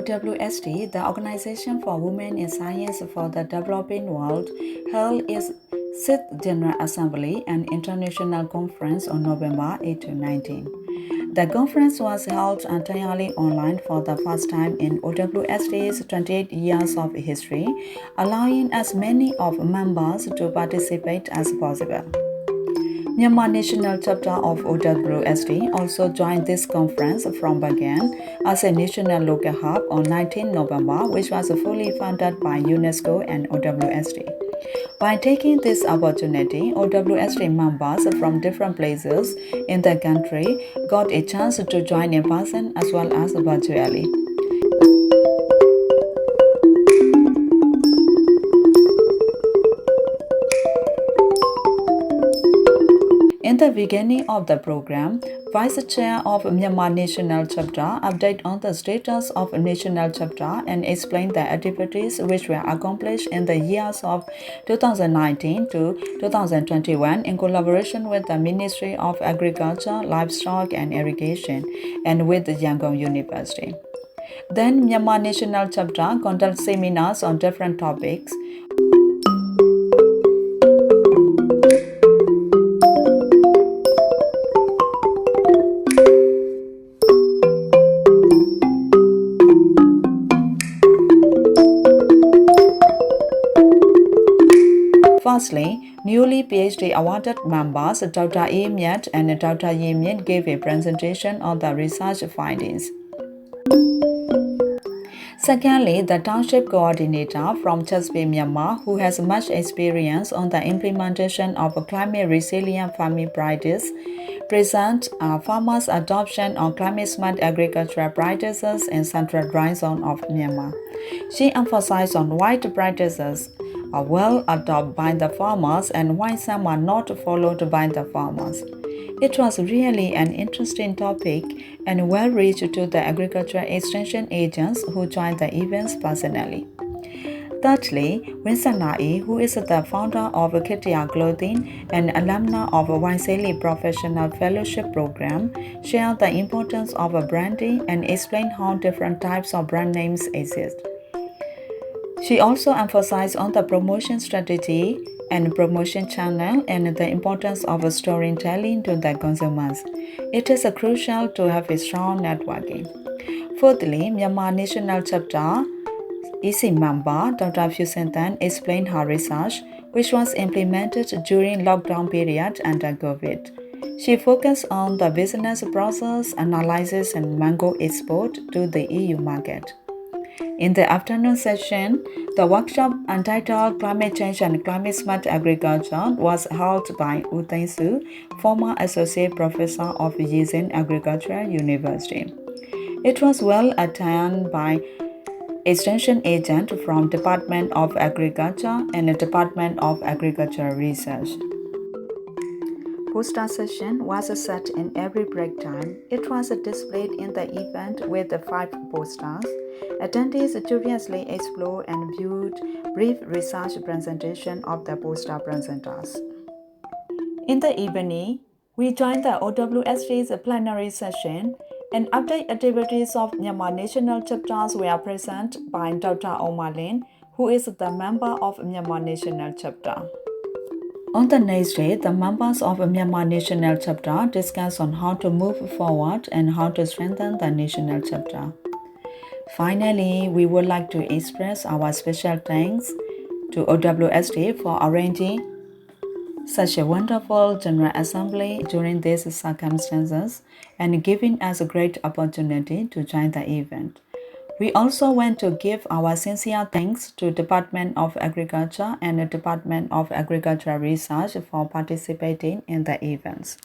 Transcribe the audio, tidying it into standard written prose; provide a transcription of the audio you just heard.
OWSD, the Organization for Women in Science for the Developing World, held its 6th General Assembly and International Conference on November 8 to 19. The conference was held entirely online for the first time in OWSD's 28 years of history, allowing as many of members to participate as possible. MYA-National chapter of OWSD also joined this conference from Bagan as a national local hub on 19 November, which was fully funded by UNESCO and OWSD. By taking this opportunity, OWSD members from different places in the country got a chance to join in person as well as virtually. In the beginning of the program, Vice Chair of Myanmar National Chapter updated on the status of National Chapter and explained the activities which were accomplished in the years of 2019 to 2021 in collaboration with the Ministry of Agriculture, Livestock and Irrigation and with the Yangon University. Then Myanmar National Chapter conducted seminars on different topics. Firstly, newly PhD awarded members Dr. A. Myat and Dr. Ye Myat gave a presentation on the research findings. Secondly, the Township Coordinator from Chespe, Myanmar, who has much experience on the implementation of climate-resilient farming practices, present farmers' adoption of climate-smart agricultural practices in Central Dry Zone of Myanmar. She emphasized on why the practices are well adopted by the farmers and why some are not followed by the farmers. It was really an interesting topic and well reached to the agricultural extension agents who joined the events personally. Thirdly, Winston Nai, who is the founder of Kitia Clothing and alumna of Waiseli Professional Fellowship Program, shared the importance of branding and explained how different types of brand names exist. She also emphasized on the promotion strategy and promotion channel and the importance of storytelling to the consumers. It is crucial to have a strong networking. Fourthly, Myanmar National Chapter EC member Dr. Fusentan explained her research, which was implemented during lockdown period under COVID. She focused on the business process analysis and mango export to the EU market. In the afternoon session, the workshop entitled Climate Change and Climate Smart Agriculture was held by U Taing Su, former Associate Professor of Yizhen Agricultural University. It was well attended by Extension Agent from Department of Agriculture and the Department of Agricultural Research. Poster session was set in every break time. It was displayed in the event with 5 posters. Attendees curiously explored and viewed brief research presentation of the poster presenters. In the evening, we joined the OWSD's plenary session and update activities of Myanmar National Chapters were present by Dr. Omar Lin, who is the member of Myanmar National Chapter. On the next day, the members of Myanmar National Chapter discussed on how to move forward and how to strengthen the National Chapter. Finally, we would like to express our special thanks to OWSD for arranging such a wonderful General Assembly during these circumstances and giving us a great opportunity to join the event. We also want to give our sincere thanks to Department of Agriculture and the Department of Agricultural Research for participating in the events.